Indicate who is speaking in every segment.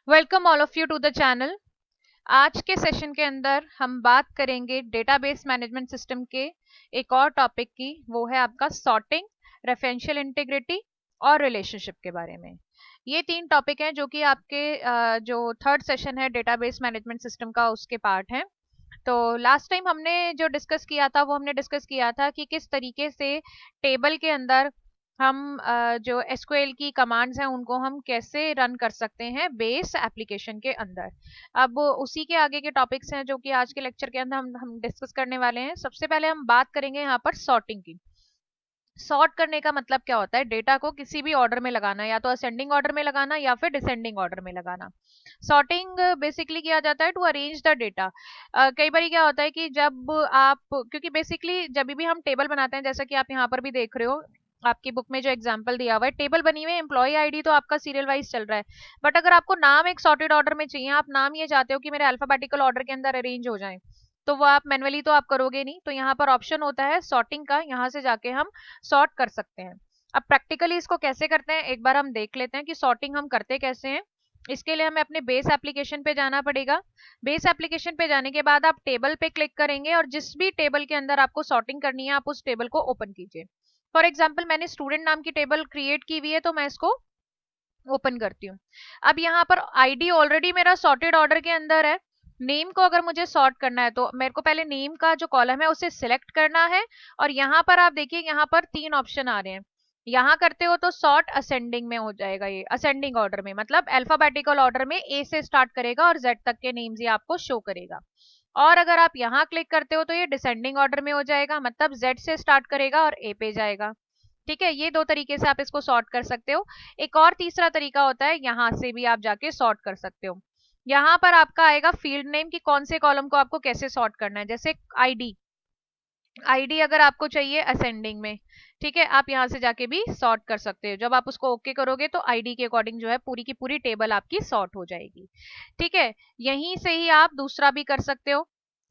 Speaker 1: Welcome all of you to the channel. आज के session के अंदर हम बात करेंगे डेटाबेस मैनेजमेंट सिस्टम के एक और टॉपिक की, वो है आपका सॉर्टिंग, रेफरेंशियल इंटीग्रिटी और रिलेशनशिप के बारे में। ये तीन टॉपिक हैं जो कि आपके जो थर्ड सेशन है डेटाबेस मैनेजमेंट सिस्टम का, उसके पार्ट हैं। तो लास्ट टाइम हमने जो डिस्कस किया था वो हमने डिस्कस किया था कि किस तरीके से टेबल के अंदर हम जो एसक्यूएल की कमांड्स हैं उनको हम कैसे रन कर सकते हैं बेस एप्लीकेशन के अंदर। अब उसी के आगे के टॉपिक्स हैं जो कि आज के लेक्चर के अंदर हम डिस्कस करने वाले हैं। सबसे पहले हम बात करेंगे यहाँ पर सॉर्टिंग की। सॉर्ट करने का मतलब क्या होता है? डेटा को किसी भी ऑर्डर में लगाना, या तो असेंडिंग ऑर्डर में लगाना या फिर डिसेंडिंग ऑर्डर में लगाना। सॉर्टिंग बेसिकली किया जाता है टू अरेंज द डेटा। कई बार क्या होता है कि जब आप, क्योंकि बेसिकली जब भी हम टेबल बनाते हैं, जैसा कि आप यहाँ पर भी देख रहे हो, आपकी बुक में जो एग्जांपल दिया हुआ है, टेबल बनी हुई है, एम्प्लॉय आईडी तो आपका सीरियल वाइज चल रहा है, बट अगर आपको नाम एक सॉर्टेड ऑर्डर में चाहिए, आप नाम ये चाहते हो कि मेरे अल्फाबेटिकल ऑर्डर के अंदर अरेंज हो जाए, तो वो आप मैनुअली तो आप करोगे नहीं। तो यहाँ पर ऑप्शन होता है सॉर्टिंग का, यहाँ से जाके हम सॉर्ट कर सकते हैं। अब प्रैक्टिकली इसको कैसे करते हैं एक बार हम देख लेते हैं कि सॉर्टिंग हम करते कैसे हैं। इसके लिए हमें अपने बेस एप्लीकेशन पे जाना पड़ेगा। बेस एप्लीकेशन पे जाने के बाद आप टेबल पे क्लिक करेंगे और जिस भी टेबल के अंदर आपको सॉर्टिंग करनी है आप उस टेबल को ओपन कीजिए। फॉर एग्जाम्पल मैंने स्टूडेंट नाम की टेबल क्रिएट की हुई है, तो मैं इसको ओपन करती हूँ। अब यहाँ पर आईडी ऑलरेडी मेरा सॉर्टेड ऑर्डर के अंदर है। नेम को अगर मुझे सॉर्ट करना है तो मेरे को पहले नेम का जो कॉलम है उसे सिलेक्ट करना है। और यहाँ पर आप देखिए, यहाँ पर तीन ऑप्शन आ रहे हैं। यहाँ करते हो तो सॉर्ट असेंडिंग में हो जाएगा, ये असेंडिंग ऑर्डर में, मतलब अल्फाबेटिकल ऑर्डर में ए से स्टार्ट करेगा और जेड तक के नेम्स ये आपको शो करेगा। और अगर आप यहाँ क्लिक करते हो तो ये डिसेंडिंग ऑर्डर में हो जाएगा, मतलब जेड से स्टार्ट करेगा और ए पे जाएगा। ठीक है, ये दो तरीके से आप इसको सॉर्ट कर सकते हो। एक और तीसरा तरीका होता है, यहाँ से भी आप जाके सॉर्ट कर सकते हो। यहाँ पर आपका आएगा फील्ड नेम की कौन से कॉलम को आपको कैसे सॉर्ट करना है। जैसे आईडी, आईडी अगर आपको चाहिए असेंडिंग में, ठीक है, आप यहाँ से जाके भी सॉर्ट कर सकते हो। जब आप उसको ओके करोगे तो आईडी के अकॉर्डिंग जो है पूरी की पूरी टेबल आपकी सॉर्ट हो जाएगी। ठीक है, यहीं से ही आप दूसरा भी कर सकते हो।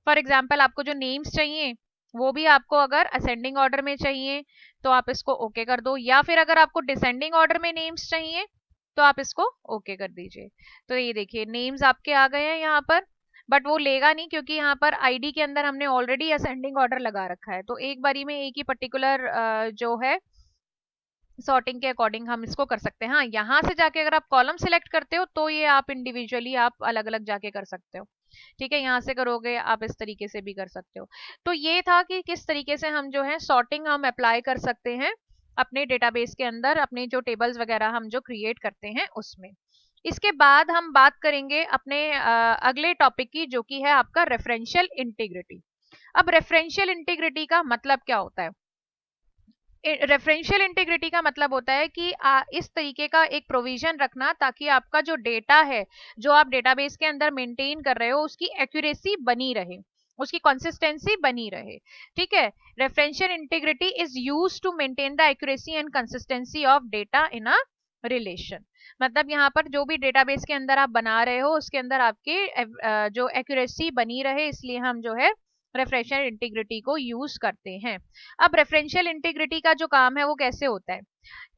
Speaker 1: फॉर एग्जाम्पल आपको जो नेम्स चाहिए वो भी आपको अगर असेंडिंग ऑर्डर में चाहिए तो आप इसको ओके कर दो, या फिर अगर आपको डिसेंडिंग ऑर्डर में नेम्स चाहिए तो आप इसको ओके कर दीजिए। तो ये देखिए नेम्स आपके आ गए हैं यहाँ पर, बट वो लेगा नहीं क्योंकि यहाँ पर आईडी के अंदर हमने ऑलरेडी असेंडिंग ऑर्डर लगा रखा है। तो एक बारी में एक ही पर्टिकुलर जो है सॉर्टिंग के अकॉर्डिंग हम इसको कर सकते हैं। हाँ, यहाँ से जाके अगर आप कॉलम सिलेक्ट करते हो तो ये आप इंडिविजुअली आप अलग अलग जाके कर सकते हो। ठीक है, यहाँ से करोगे आप इस तरीके से भी कर सकते हो। तो ये था कि किस तरीके से हम जो है सॉर्टिंग हम अप्लाई कर सकते हैं अपने डेटाबेस के अंदर, अपने जो टेबल्स वगैरह हम जो क्रिएट करते हैं उसमें। इसके बाद हम बात करेंगे अपने अगले टॉपिक की, जो कि है आपका रेफरेंशियल इंटीग्रिटी। अब रेफरेंशियल इंटीग्रिटी का मतलब क्या होता है? रेफरेंशियल इंटीग्रिटी का मतलब होता है कि इस तरीके का एक प्रोविजन रखना ताकि आपका जो डेटा है, जो आप डेटाबेस के अंदर मेंटेन कर रहे हो, उसकी एक्यूरेसी बनी रहे, उसकी कंसिस्टेंसी बनी रहे। ठीक है, referential integrity is used to maintain the accuracy and consistency of data in a relation. मतलब यहाँ पर जो भी डेटाबेस के अंदर आप बना रहे हो उसके अंदर आपके जो एक्यूरेसी बनी रहे, इसलिए हम जो है रेफरेंशियल इंटीग्रिटी को यूज करते हैं। अब रेफरेंशियल इंटीग्रिटी का जो काम है वो कैसे होता है?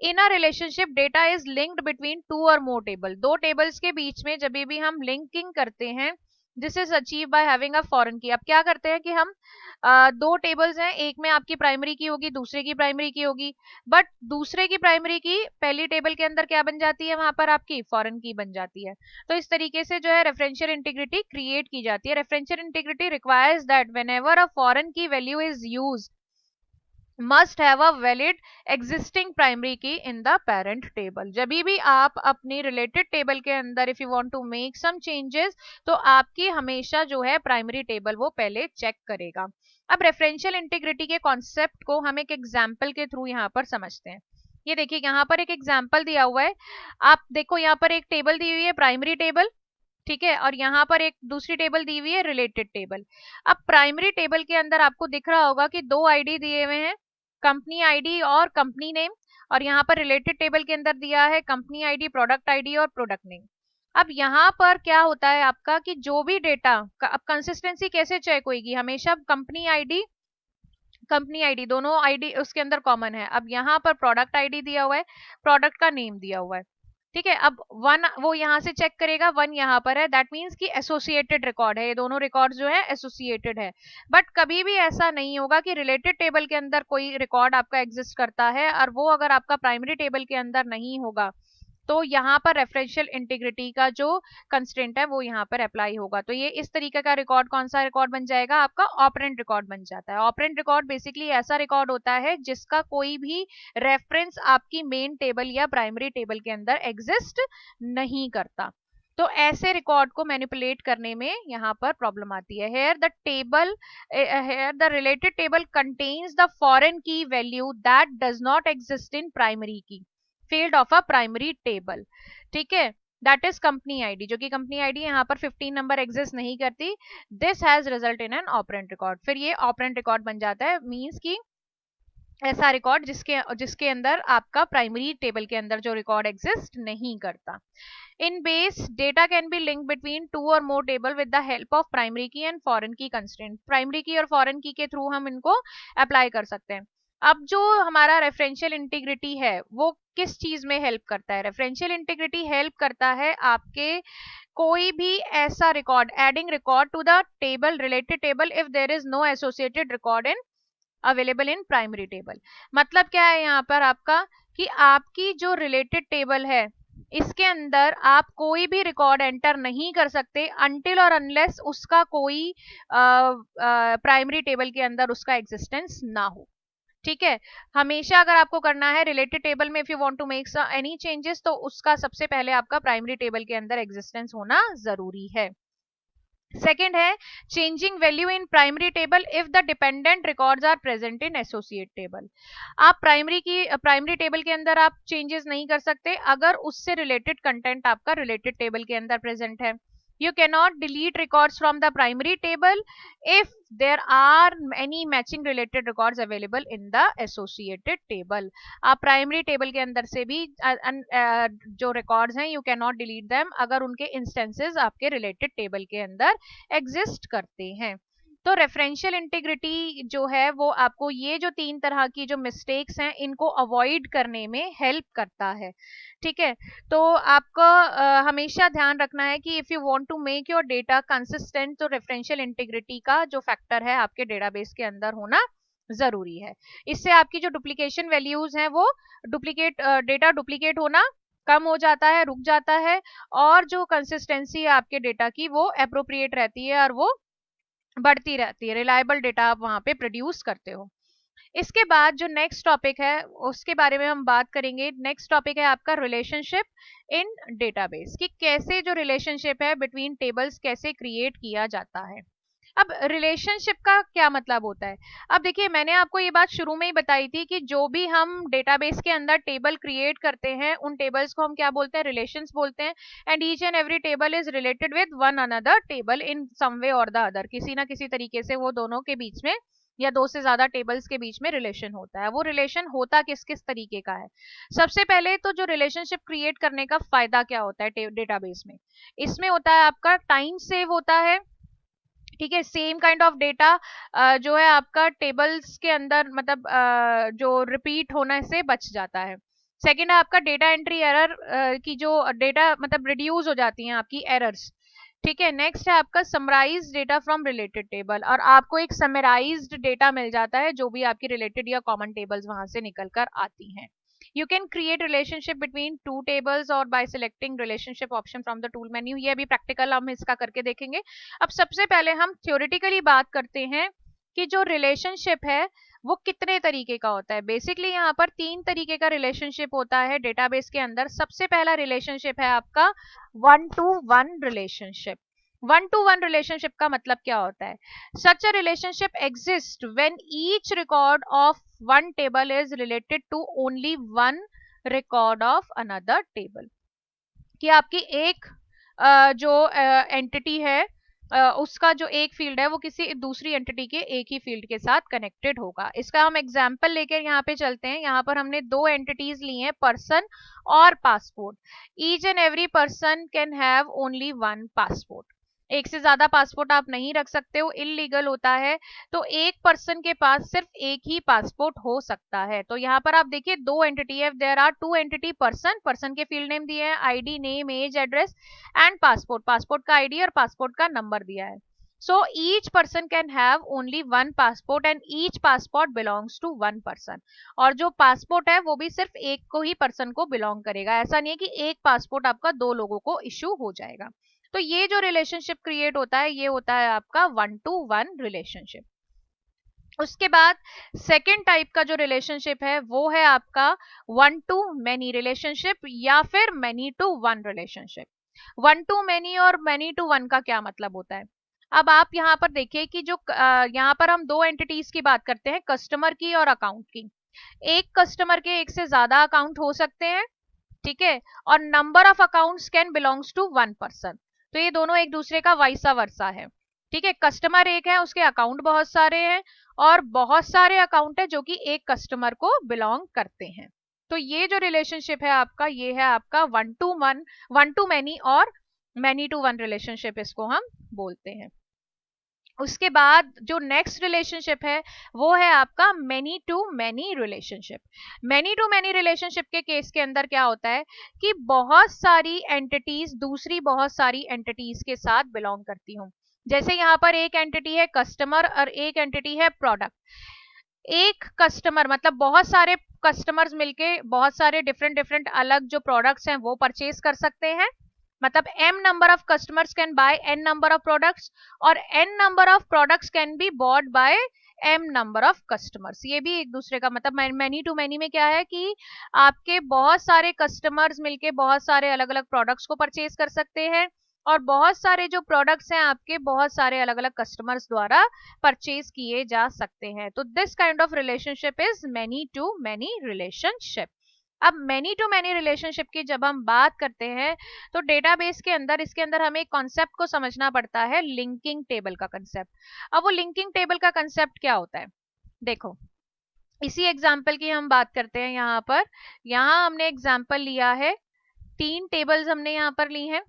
Speaker 1: In a relationship data is linked between two or more table. दो टेबल्स के बीच में जब भी हम लिंकिंग करते हैं, this is achieve by having a foreign की। अब क्या करते हैं कि हम दो टेबल्स हैं, एक में आपकी प्राइमरी की होगी, दूसरे की प्राइमरी की होगी, बट दूसरे की प्राइमरी की पहली टेबल के अंदर क्या बन जाती है, वहां पर आपकी फॉरेन की बन जाती है। तो इस तरीके से जो है रेफरेंशियल इंटीग्रिटी क्रिएट की जाती है। Referential integrity requires that whenever a foreign key value is used must have a valid existing primary key in the parent table. जब भी आप अपनी रिलेटेड टेबल के अंदर if you want to make some changes, तो आपकी हमेशा जो है प्राइमरी टेबल वो पहले चेक करेगा। अब रेफरेंशियल इंटीग्रिटी के कॉन्सेप्ट को हम एक एग्जाम्पल के थ्रू यहाँ पर समझते हैं। ये देखिए यहाँ पर एक एग्जाम्पल दिया हुआ है। आप देखो यहाँ पर एक टेबल दी हुई है, प्राइमरी टेबल, ठीक है, और यहाँ पर एक दूसरी टेबल दी हुई है, रिलेटेड टेबल। अब प्राइमरी टेबल के अंदर आपको दिख रहा होगा कि दो आईडी दिए हुए हैं, कंपनी आईडी और कंपनी नेम। और यहाँ पर रिलेटेड टेबल के अंदर दिया है कंपनी आईडी, प्रोडक्ट आईडी और प्रोडक्ट नेम। अब यहाँ पर क्या होता है आपका कि जो भी डेटा, अब कंसिस्टेंसी कैसे चेक होगी, हमेशा कंपनी आईडी दोनों आईडी उसके अंदर कॉमन है। अब यहाँ पर प्रोडक्ट आईडी दिया हुआ है, प्रोडक्ट का नेम दिया हुआ है, ठीक है, अब वन वो यहाँ से चेक करेगा, वन यहाँ पर है, दैट मीन्स कि एसोसिएटेड रिकॉर्ड है, ये दोनों रिकॉर्ड जो है एसोसिएटेड है। बट कभी भी ऐसा नहीं होगा कि रिलेटेड टेबल के अंदर कोई रिकॉर्ड आपका एग्जिस्ट करता है और वो अगर आपका प्राइमरी टेबल के अंदर नहीं होगा तो यहाँ पर रेफरेंशियल इंटीग्रिटी का जो कंस्ट्रेंट है वो यहाँ पर अप्लाई होगा। तो ये इस तरीके का रिकॉर्ड कौन सा रिकॉर्ड बन जाएगा, आपका ऑपरेंट रिकॉर्ड बन जाता है। ऑपरेंट रिकॉर्ड बेसिकली ऐसा रिकॉर्ड होता है जिसका कोई भी रेफरेंस आपकी मेन टेबल या प्राइमरी टेबल के अंदर एग्जिस्ट नहीं करता। तो ऐसे रिकॉर्ड को मैनिपुलेट करने में यहाँ पर प्रॉब्लम आती है। Here the table, here the related table contains the foreign key value that does not exist in primary key field of a primary table. ठीक है, दैट इज कंपनी आईडी, जो कि कंपनी आईडी यहाँ पर 15 number exist नहीं करती। This has result in an operant record. फिर ये ऑपरेंट रिकॉर्ड बन जाता है, मींस कि ऐसा रिकॉर्ड जिसके जिसके अंदर आपका प्राइमरी टेबल के अंदर जो रिकॉर्ड एग्जिस्ट नहीं करता। In base data can be link between two or more table with the help of primary key and foreign key constraint. Primary key और फॉरेन की के थ्रू हम इनको अप्लाई कर सकते हैं। अब जो हमारा रेफरेंशियल इंटीग्रिटी है वो किस चीज में हेल्प करता है? रेफरेंशियल इंटीग्रिटी हेल्प करता है आपके कोई भी ऐसा record, adding record to the table, related table, if there is no associated record in available in primary table. मतलब क्या है यहाँ पर आपका, कि आपकी जो रिलेटेड टेबल है इसके अंदर आप कोई भी रिकॉर्ड एंटर नहीं कर सकते अनटिल और अनलेस उसका कोई प्राइमरी टेबल के अंदर उसका एग्जिस्टेंस ना हो। ठीक है, हमेशा अगर आपको करना है रिलेटेड टेबल में, if you want to make any changes, तो उसका सबसे पहले आपका प्राइमरी टेबल के अंदर एग्जिस्टेंस होना जरूरी है। सेकेंड है changing value in primary table if the dependent records are present in associate table. आप प्राइमरी टेबल के अंदर आप चेंजेस नहीं कर सकते अगर उससे रिलेटेड कंटेंट आपका रिलेटेड टेबल के अंदर प्रेजेंट है। You cannot delete records from the primary table if there are any matching related records available in the associated table. आप प्राइमरी टेबल के अंदर से भी जो रिकॉर्ड्स हैं you can not delete them अगर उनके इंस्टेंसेस आपके रिलेटेड टेबल के अंदर एग्जिस्ट करते हैं। तो रेफरेंशियल इंटीग्रिटी जो है वो आपको ये जो तीन तरह की जो मिस्टेक्स हैं इनको अवॉइड करने में हेल्प करता है। ठीक है, तो आपको हमेशा ध्यान रखना है कि if you want to make your data consistent तो रेफरेंशियल इंटीग्रिटी का जो फैक्टर है आपके डेटाबेस के अंदर होना जरूरी है। इससे आपकी जो डुप्लीकेशन वैल्यूज हैं वो डेटा डुप्लीकेट होना कम हो जाता है, रुक जाता है, और जो कंसिस्टेंसी है आपके डेटा की वो अप्रोप्रिएट रहती है और वो बढ़ती रहती है। रिलायबल डेटा आप वहां पे प्रोड्यूस करते हो। इसके बाद जो नेक्स्ट टॉपिक है उसके बारे में हम बात करेंगे। नेक्स्ट टॉपिक है आपका रिलेशनशिप इन डेटाबेस, कि कैसे जो रिलेशनशिप है बिटवीन टेबल्स कैसे क्रिएट किया जाता है। अब रिलेशनशिप का क्या मतलब होता है? अब देखिए, मैंने आपको ये बात शुरू में ही बताई थी कि जो भी हम डेटाबेस के अंदर टेबल क्रिएट करते हैं उन टेबल्स को हम क्या बोलते हैं? रिलेशंस बोलते हैं। And each and every table is related with one another table in some way or the other. किसी ना किसी तरीके से वो दोनों के बीच में या दो से ज्यादा टेबल्स के बीच में रिलेशन होता है। वो रिलेशन होता किस किस तरीके का है? सबसे पहले तो जो रिलेशनशिप क्रिएट करने का फायदा क्या होता है डेटाबेस में? इसमें होता है आपका टाइम सेव होता है। ठीक है, सेम काइंड ऑफ डेटा जो है आपका टेबल्स के अंदर मतलब जो रिपीट होने से बच जाता है। सेकंड है आपका डेटा एंट्री एरर की जो डेटा मतलब रिड्यूस हो जाती हैं आपकी एरर्स। ठीक है, नेक्स्ट है आपका summarize data from related table, और आपको एक समराइज्ड डेटा मिल जाता है जो भी आपकी रिलेटेड या कॉमन टेबल्स वहां से निकल कर आती हैं। You can create relationship between two tables or by selecting relationship option from the tool menu। ये अभी प्रैक्टिकल हम इसका करके देखेंगे। अब सबसे पहले हम थ्योरेटिकली बात करते हैं कि जो रिलेशनशिप है वो कितने तरीके का होता है। बेसिकली यहाँ पर तीन तरीके का रिलेशनशिप होता है डेटाबेस के अंदर। सबसे पहला रिलेशनशिप है आपका one to one relationship. One to one relationship का मतलब क्या होता है? Such a relationship exist when each record of one table is related to only one record of another table। कि आपकी एक जो एंटिटी है उसका जो एक फील्ड है वो किसी दूसरी एंटिटी के एक ही फील्ड के साथ कनेक्टेड होगा। इसका हम एग्जांपल लेकर यहाँ पे चलते हैं। यहाँ पर हमने दो एंटिटीज ली हैं, पर्सन और passport. Each and every person can have only one passport. एक से ज्यादा पासपोर्ट आप नहीं रख सकते हो, इलीगल होता है। तो एक पर्सन के पास सिर्फ एक ही पासपोर्ट हो सकता है। तो यहाँ पर आप देखिए दो एंटिटी है, there are two entity, person, person के फील्ड नेम दिए हैं, ID, name, age, address and passport, passport का आईडी और पासपोर्ट का नंबर दिया है। So each person can have only one passport and each passport belongs to one person. और जो पासपोर्ट है वो भी सिर्फ एक को ही पर्सन को बिलोंग करेगा, ऐसा नहीं है कि एक पासपोर्ट आपका दो लोगों को इश्यू हो जाएगा। तो ये जो रिलेशनशिप क्रिएट होता है ये होता है आपका वन टू वन रिलेशनशिप। उसके बाद सेकेंड टाइप का जो रिलेशनशिप है वो है आपका वन टू मैनी रिलेशनशिप या फिर many to one relationship. One to many और मैनी टू वन का क्या मतलब होता है? अब आप यहाँ पर देखिए कि जो यहाँ पर हम दो एंटिटीज की बात करते हैं, कस्टमर की और अकाउंट की। एक कस्टमर के एक से ज्यादा अकाउंट हो सकते हैं, ठीक है, और number of accounts can belongs to one person. तो ये दोनों एक दूसरे का वाइसा वर्सा है, ठीक है। कस्टमर एक है, उसके अकाउंट बहुत सारे हैं, और बहुत सारे अकाउंट है जो कि एक कस्टमर को बिलोंग करते हैं। तो ये जो रिलेशनशिप है आपका, ये है आपका one to one, one to many और मैनी टू वन रिलेशनशिप इसको हम बोलते हैं। उसके बाद जो नेक्स्ट रिलेशनशिप है वो है आपका many to many relationship. Many to many relationship के केस के अंदर क्या होता है कि बहुत सारी एंटिटीज दूसरी बहुत सारी एंटिटीज के साथ बिलोंग करती हूँ। जैसे यहाँ पर एक एंटिटी है कस्टमर और एक एंटिटी है प्रोडक्ट। एक कस्टमर मतलब बहुत सारे कस्टमर्स मिलके बहुत सारे डिफरेंट डिफरेंट अलग जो प्रोडक्ट्स हैं वो परचेज कर सकते हैं। मतलब m number of customers can buy n number of products, और n number of products can be bought by m number of customers. ये भी एक दूसरे का मतलब मैनी टू मैनी में क्या है कि आपके बहुत सारे कस्टमर्स मिलके बहुत सारे अलग अलग प्रोडक्ट्स को परचेज कर सकते हैं, और बहुत सारे जो प्रोडक्ट्स हैं आपके बहुत सारे अलग अलग कस्टमर्स द्वारा परचेज किए जा सकते हैं। तो this kind of relationship is many to many relationship. अब मैनी टू मैनी रिलेशनशिप की जब हम बात करते हैं तो डेटाबेस के अंदर इसके अंदर हमें एक कॉन्सेप्ट को समझना पड़ता है, लिंकिंग टेबल का कंसेप्ट। अब वो लिंकिंग टेबल का कंसेप्ट क्या होता है, देखो इसी एग्जाम्पल की हम बात करते हैं। यहाँ पर यहाँ हमने एग्जाम्पल लिया है, तीन टेबल्स हमने यहाँ पर ली हैं,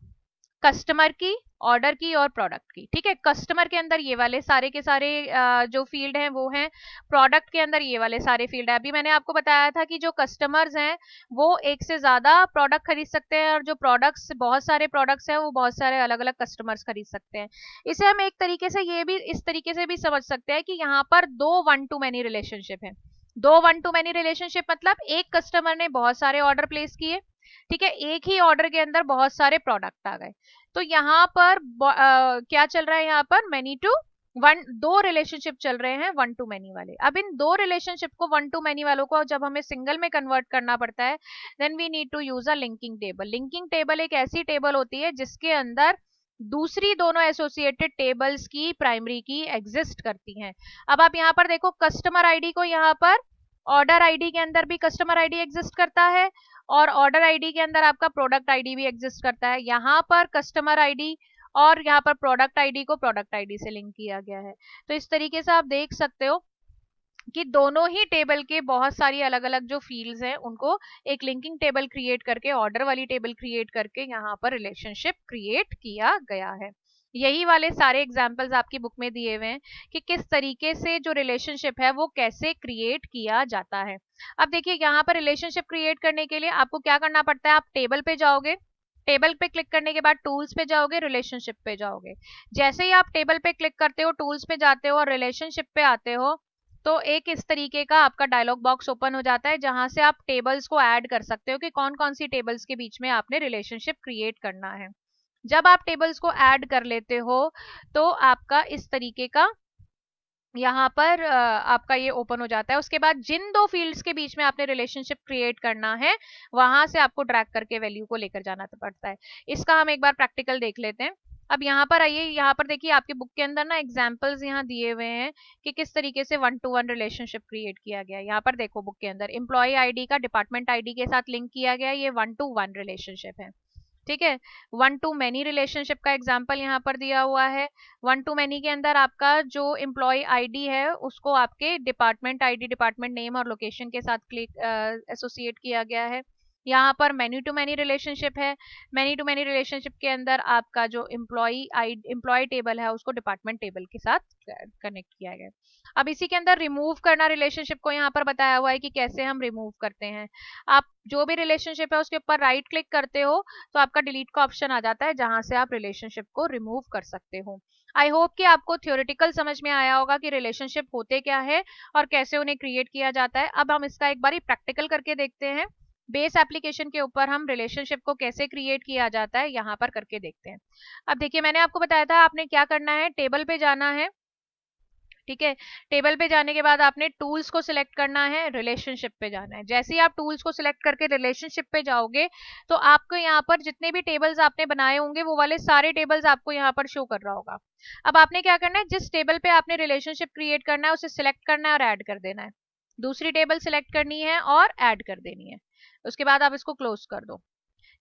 Speaker 1: कस्टमर की, ऑर्डर की और प्रोडक्ट की, ठीक है। कस्टमर के अंदर ये वाले सारे के सारे जो फील्ड हैं वो हैं, प्रोडक्ट के अंदर ये वाले सारे फील्ड है। अभी मैंने आपको बताया था कि जो कस्टमर्स हैं वो एक से ज्यादा प्रोडक्ट खरीद सकते हैं, और जो प्रोडक्ट्स बहुत सारे प्रोडक्ट्स हैं वो बहुत सारे अलग अलग कस्टमर्स खरीद सकते हैं। इसे हम एक तरीके से ये भी इस तरीके से भी समझ सकते हैं कि यहाँ पर दो वन टू मैनी रिलेशनशिप है। दो वन टू मैनी रिलेशनशिप मतलब एक कस्टमर ने बहुत सारे ऑर्डर प्लेस किए, ठीक है, एक ही ऑर्डर के अंदर बहुत सारे प्रोडक्ट आ गए। तो यहाँ पर क्या चल रहा है, यहाँ पर मैनी टू वन, दो रिलेशनशिप चल रहे हैं वन टू मैनी वाले। अब इन दो रिलेशनशिप को वन टू मैनी वालों को जब हमें सिंगल में कन्वर्ट करना पड़ता है, then we need to use a linking table. Linking table एक ऐसी टेबल होती है जिसके अंदर दूसरी दोनों एसोसिएटेड टेबल्स की प्राइमरी की एग्जिस्ट करती हैं। अब आप यहाँ पर देखो कस्टमर आईडी को यहाँ पर ऑर्डर आईडी के अंदर भी कस्टमर आईडी एग्जिस्ट करता है, और ऑर्डर आईडी के अंदर आपका प्रोडक्ट आईडी भी एग्जिस्ट करता है। यहाँ पर कस्टमर आईडी और यहाँ पर प्रोडक्ट आईडी को प्रोडक्ट आईडी से लिंक किया गया है। तो इस तरीके से आप देख सकते हो कि दोनों ही टेबल के बहुत सारी अलग अलग जो फील्ड्स हैं उनको एक लिंकिंग टेबल क्रिएट करके, ऑर्डर वाली टेबल क्रिएट करके यहाँ पर रिलेशनशिप क्रिएट किया गया है। यही वाले सारे एग्जाम्पल्स आपकी बुक में दिए हुए हैं कि किस तरीके से जो रिलेशनशिप है वो कैसे क्रिएट किया जाता है। अब देखिए यहाँ पर रिलेशनशिप क्रिएट करने के लिए आपको क्या करना पड़ता है, आप टेबल पे जाओगे, टेबल पे क्लिक करने के बाद टूल्स पे जाओगे, रिलेशनशिप पे जाओगे। जैसे ही आप टेबल पे क्लिक करते हो, टूल्स पे जाते हो और रिलेशनशिप पे आते हो, तो एक इस तरीके का आपका डायलॉग बॉक्स ओपन हो जाता है जहां से आप टेबल्स को ऐड कर सकते हो कि कौन कौन सी टेबल्स के बीच में आपने रिलेशनशिप क्रिएट करना है। जब आप टेबल्स को ऐड कर लेते हो तो आपका इस तरीके का यहाँ पर आपका ये ओपन हो जाता है। उसके बाद जिन दो फील्ड्स के बीच में आपने रिलेशनशिप क्रिएट करना है वहां से आपको ड्रैग करके वैल्यू को लेकर जाना पड़ता है। इसका हम एक बार प्रैक्टिकल देख लेते हैं। अब यहाँ पर आइए, यहाँ पर देखिए आपके बुक के अंदर ना एग्जाम्पल्स यहाँ दिए हुए हैं कि किस तरीके से one to one relationship create किया गया है। यहाँ पर देखो बुक के अंदर एम्प्लॉय आईडी का डिपार्टमेंट आईडी के साथ लिंक किया गया, ये वन टू वन रिलेशनशिप है, ठीक है। वन टू मैनी रिलेशनशिप का एग्जाम्पल यहाँ पर दिया हुआ है। वन टू मैनी के अंदर आपका जो एम्प्लॉय आईडी है उसको आपके डिपार्टमेंट आईडी, डिपार्टमेंट नेम और लोकेशन के साथ क्लिक एसोसिएट किया गया है। यहाँ पर मैनी टू मैनी रिलेशनशिप है। मैनी टू मैनी रिलेशनशिप के अंदर आपका जो एम्प्लॉय टेबल है उसको डिपार्टमेंट टेबल के साथ कनेक्ट किया गया है। अब इसी के अंदर रिमूव करना रिलेशनशिप को यहाँ पर बताया हुआ है कि कैसे हम रिमूव करते हैं। आप जो भी रिलेशनशिप है उसके ऊपर राइट क्लिक करते हो तो आपका डिलीट का ऑप्शन आ जाता है, जहां से आप रिलेशनशिप को रिमूव कर सकते हो। आई होप कि आपको थ्योरेटिकल समझ में आया होगा कि रिलेशनशिप होते क्या है और कैसे उन्हें क्रिएट किया जाता है। अब हम इसका एक बारी प्रैक्टिकल करके देखते हैं। बेस एप्लीकेशन के ऊपर हम रिलेशनशिप को कैसे क्रिएट किया जाता है यहाँ पर करके देखते हैं। अब देखिए, मैंने आपको बताया था आपने क्या करना है, टेबल पे जाना है। ठीक है, टेबल पे जाने के बाद आपने टूल्स को सिलेक्ट करना है, रिलेशनशिप पे जाना है। जैसे ही आप टूल्स को सिलेक्ट करके रिलेशनशिप पे जाओगे तो आपको यहाँ पर जितने भी टेबल्स आपने बनाए होंगे वो वाले सारे टेबल्स आपको यहाँ पर शो कर रहा होगा। अब आपने क्या करना है, जिस टेबल पे आपने रिलेशनशिप क्रिएट करना है उसे सिलेक्ट करना है और ऐड कर देना है। दूसरी टेबल सिलेक्ट करनी है और ऐड कर देनी है। उसके बाद आप इसको क्लोज कर दो।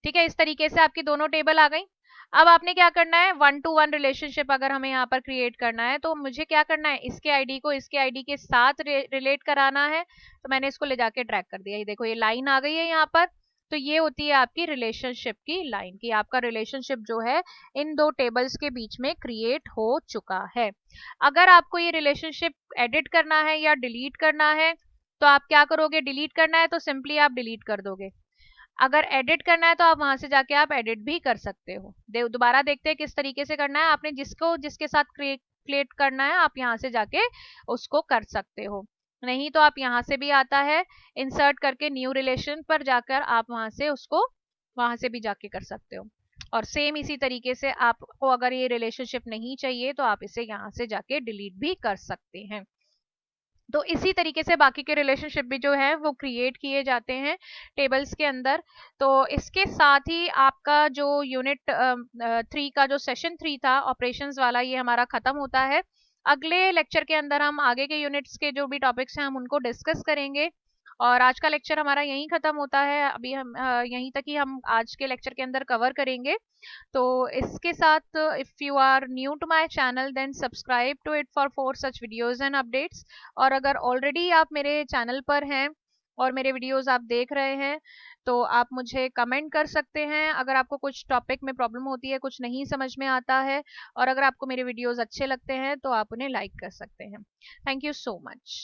Speaker 1: ठीक है, इस तरीके से आपकी दोनों टेबल आ गई। अब आपने क्या करना है, 1 to 1 रिलेशनशिप अगर हमें यहाँ पर क्रिएट करना है तो मुझे क्या करना है, इसके आईडी को इसके आईडी के साथ रिलेट कराना है। तो मैंने इसको ले जाके ट्रैक कर दिया। ये देखो, ये लाइन आ गई है यहाँ पर। तो ये होती है आपकी रिलेशनशिप की लाइन, की आपका रिलेशनशिप जो है इन दो टेबल्स के बीच में क्रिएट हो चुका है। अगर आपको ये रिलेशनशिप एडिट करना है या डिलीट करना है तो आप क्या करोगे, डिलीट करना है तो सिंपली आप डिलीट कर दोगे। अगर एडिट करना है तो आप वहां से जाके आप एडिट भी कर सकते हो। दोबारा देखते हैं किस तरीके से करना है। आपने जिसको जिसके साथ क्रिएट करना है आप यहाँ से जाके उसको कर सकते हो। नहीं तो आप यहाँ से भी आता है, इंसर्ट करके न्यू रिलेशन पर जाकर आप वहां से उसको वहां से भी जाके कर सकते हो। और सेम इसी तरीके से आपको अगर ये रिलेशनशिप नहीं चाहिए तो आप इसे यहाँ से जाके डिलीट भी कर सकते हैं। तो इसी तरीके से बाकी के रिलेशनशिप भी जो है वो क्रिएट किए जाते हैं टेबल्स के अंदर। तो इसके साथ ही आपका जो यूनिट 3 का जो सेशन 3 था ऑपरेशंस वाला, ये हमारा खत्म होता है। अगले लेक्चर के अंदर हम आगे के यूनिट्स के जो भी टॉपिक्स हैं हम उनको डिस्कस करेंगे। और आज का लेक्चर हमारा यहीं खत्म होता है। अभी हम यहीं तक ही हम आज के लेक्चर के अंदर कवर करेंगे। तो इसके साथ if you are new to my channel then subscribe to it for such videos and updates. और अगर ऑलरेडी आप मेरे चैनल पर हैं और मेरे वीडियोस आप देख रहे हैं तो आप मुझे कमेंट कर सकते हैं। अगर आपको कुछ टॉपिक में प्रॉब्लम होती है, कुछ नहीं समझ में आता है, और अगर आपको मेरे वीडियोस अच्छे लगते हैं तो आप उन्हें लाइक कर सकते हैं। Thank you so much.